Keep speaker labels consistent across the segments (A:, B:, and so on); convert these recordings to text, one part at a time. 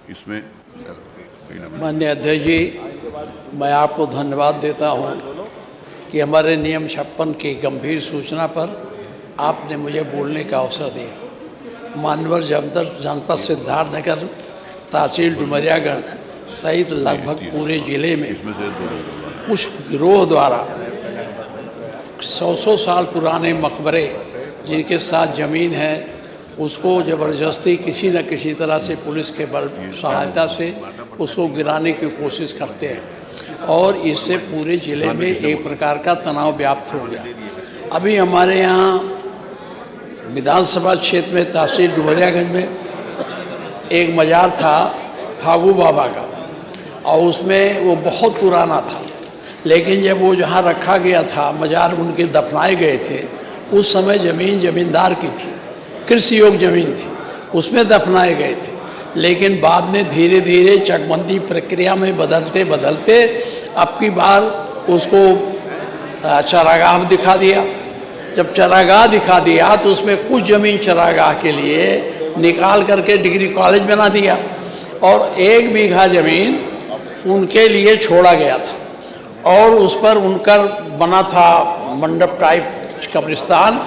A: इसमें
B: माननीय अध्यक्ष जी, मैं आपको धन्यवाद देता हूं कि हमारे नियम 56 की गंभीर सूचना पर आपने मुझे बोलने का अवसर दिया। मानवर जनपद सिद्धार्थनगर, तहसील डुमरियागंज सहित लगभग पूरे जिले में कुछ गिरोह द्वारा 100 साल पुराने मकबरे जिनके साथ ज़मीन है उसको ज़बरदस्ती किसी न किसी तरह से पुलिस के बल सहायता से उसको गिराने की कोशिश करते हैं और इससे पूरे ज़िले में एक प्रकार का तनाव व्याप्त हो गया। अभी हमारे यहाँ विधानसभा क्षेत्र में तहसील डुमरियागंज में एक मज़ार था फागू बाबा का और उसमें वो बहुत पुराना था, लेकिन जब वो जहाँ रखा गया था मज़ार उनके दफनाए गए थे उस समय ज़मीन ज़मींदार की थी, कृषि योग्य ज़मीन थी, उसमें दफनाए गए थे। लेकिन बाद में धीरे धीरे चकबंदी प्रक्रिया में बदलते बदलते अब की बार उसको चरागाह दिखा दिया। जब चरागाह दिखा दिया तो उसमें कुछ ज़मीन चरागाह के लिए निकाल करके डिग्री कॉलेज बना दिया और 1 बीघा ज़मीन उनके लिए छोड़ा गया था और उस पर उनका बना था मंडप टाइप कब्रिस्तान।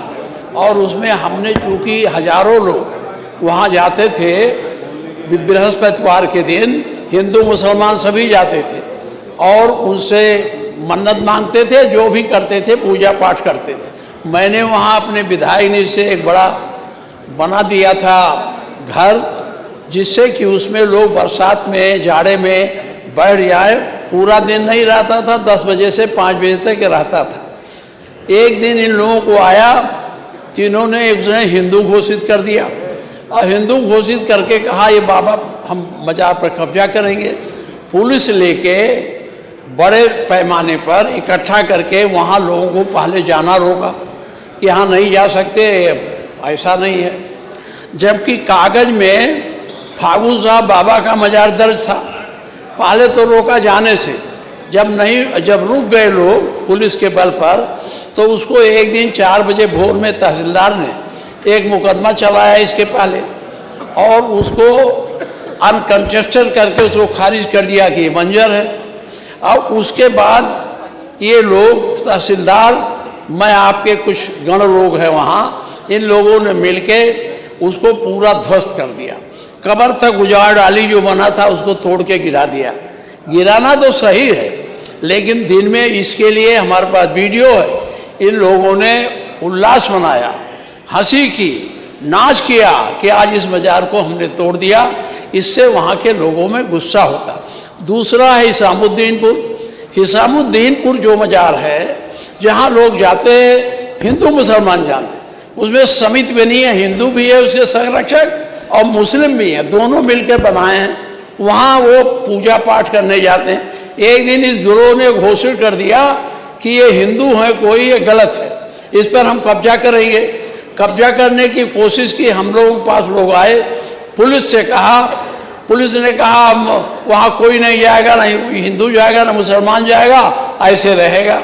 B: और उसमें हमने चूँकि हज़ारों लोग वहाँ जाते थे, बृहस्पतिवार के दिन हिंदू मुसलमान सभी जाते थे और उनसे मन्नत मांगते थे, जो भी करते थे पूजा पाठ करते थे। मैंने वहाँ अपने विधायक से एक बड़ा बना दिया था घर, जिससे कि उसमें लोग बरसात में जाड़े में बैठ जाए। पूरा दिन नहीं रहता था, 10 बजे से 5 बजे तक रहता था। एक दिन इन लोगों को आया, तीनों ने एक ने हिंदू घोषित कर दिया और हिंदू घोषित करके कहा ये बाबा हम मज़ार पर कब्जा करेंगे। पुलिस लेके बड़े पैमाने पर इकट्ठा करके वहाँ लोगों को पहले जाना रोका कि यहाँ नहीं जा सकते, ऐसा नहीं है। जबकि कागज़ में फागू साहब बाबा का मज़ार दर्ज था। पहले तो रोका जाने से, जब रुक गए लोग पुलिस के बल पर, तो उसको एक दिन 4 बजे भोर में तहसीलदार ने एक मुकदमा चलाया इसके पहले और उसको अनकंटेस्टेड करके उसको खारिज कर दिया कि मंजर है। और उसके बाद ये लोग तहसीलदार, मैं आपके कुछ गण लोग हैं वहाँ, इन लोगों ने मिलके उसको पूरा ध्वस्त कर दिया। कब्र तक उजाड़ डाली, जो बना था उसको तोड़ के गिरा दिया। गिराना तो सही है, लेकिन दिन में इसके लिए हमारे पास वीडियो है। इन लोगों ने उल्लास मनाया, हंसी की, नाच किया कि आज इस मज़ार को हमने तोड़ दिया। इससे वहाँ के लोगों में गुस्सा होता। दूसरा है हिसामुद्दीनपुर। हिसामुद्दीनपुर जो मज़ार है जहाँ लोग जाते हैं, हिंदू मुसलमान जाते, उसमें समिति बनी है, हिंदू भी है उसके संरक्षक और मुस्लिम भी हैं, दोनों मिलकर बनाए हैं। वहाँ वो पूजा पाठ करने जाते हैं। एक दिन इस गिरोह ने घोषित कर दिया कि ये हिंदू है, कोई ये गलत है, इस पर हम कब्जा करेंगे। कब्जा करने की कोशिश की। हम लोगों के पास लोग आए, पुलिस से कहा, पुलिस ने कहा वहाँ कोई नहीं जाएगा, ना हिंदू जाएगा ना मुसलमान जाएगा, ऐसे रहेगा।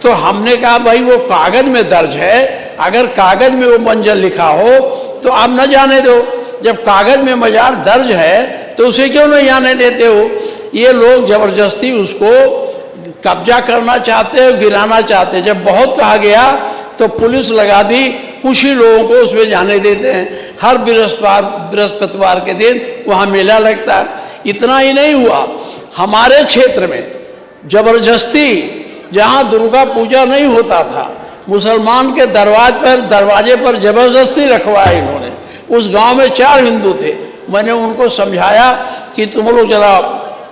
B: तो हमने कहा भाई वो कागज़ में दर्ज है, अगर कागज़ में वो मंजर लिखा हो तो आप न जाने दो। जब कागज़ में मज़ार दर्ज है तो उसे क्यों नहीं जाने देते हो? ये लोग ज़बरदस्ती उसको कब्जा करना चाहते हैं, गिराना चाहते हैं। जब बहुत कहा गया तो पुलिस लगा दी, कुछ ही लोगों को उसमें जाने देते हैं। हर बृहस्पतिवार के दिन वहाँ मेला लगता है। इतना ही नहीं हुआ, हमारे क्षेत्र में ज़बरदस्ती, जहाँ दुर्गा पूजा नहीं होता था, मुसलमान के दरवाजे पर ज़बरदस्ती रखवाया इन्होंने। उस गांव में 4 हिंदू थे। मैंने उनको समझाया कि तुम लोग जरा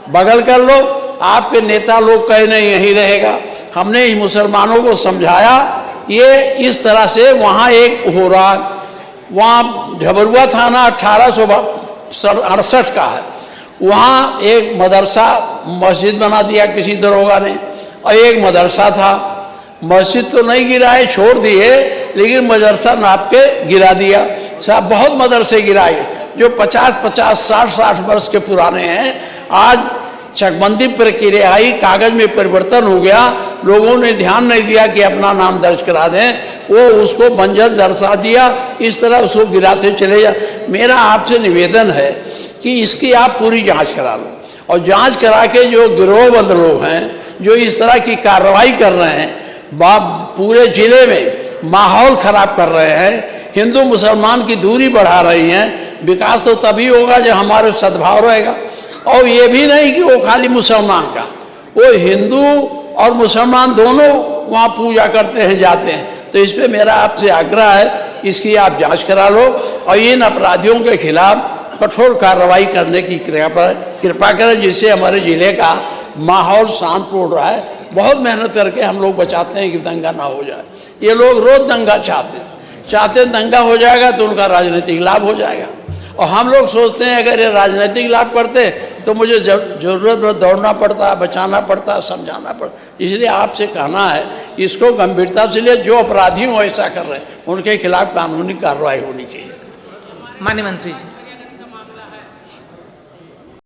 B: बगल कर लो, आपके नेता लोग कहे नहीं यहीं रहेगा। हमने मुसलमानों को समझाया। ये इस तरह से वहाँ एक हो रहा, वहाँ झबरुआ थाना 1868 का है, वहाँ एक मदरसा मस्जिद बना दिया किसी दरोगा ने, और एक मदरसा था। मस्जिद तो नहीं गिराए, छोड़ दिए, लेकिन मदरसा नाप के गिरा दिया। साहब बहुत मदरसे गिराए जो 50-50, 60-60 वर्ष के पुराने हैं। आज चकबंदी प्रक्रिया आई, कागज़ में परिवर्तन हो गया, लोगों ने ध्यान नहीं दिया कि अपना नाम दर्ज करा दें, वो उसको बंजर दर्शा दिया, इस तरह उसको गिराते चले जा। मेरा आपसे निवेदन है कि इसकी आप पूरी जांच करा लो, और जांच करा के जो गिरोहबंद लोग हैं जो इस तरह की कार्रवाई कर रहे हैं, पूरे जिले में माहौल खराब कर रहे हैं, हिंदू मुसलमान की दूरी बढ़ा रही हैं, विकास तो तभी होगा जब हमारे सद्भाव रहेगा। और ये भी नहीं कि वो खाली मुसलमान का, वो हिंदू और मुसलमान दोनों वहाँ पूजा करते हैं, जाते हैं। तो इस पे मेरा आपसे आग्रह है, इसकी आप जांच करा लो और इन अपराधियों के खिलाफ कठोर कार्रवाई करने की कृपा करें, जिससे हमारे ज़िले का माहौल शांतपूर्ण रहा है। बहुत मेहनत करके हम लोग बचाते हैं कि दंगा ना हो जाए। ये लोग रोज़ दंगा चाहते हैं, दंगा हो जाएगा तो उनका राजनीतिक लाभ हो जाएगा, और हम लोग सोचते हैं अगर ये राजनीतिक लाभ करते तो मुझे ज़रूरत दौड़ना पड़ता, बचाना पड़ता, समझाना पड़ता। इसलिए आपसे कहना है इसको गंभीरता से लिए, जो अपराधी हो ऐसा कर रहे हैं उनके खिलाफ कानूनी कार्रवाई होनी चाहिए।
A: माननीय मंत्री जी।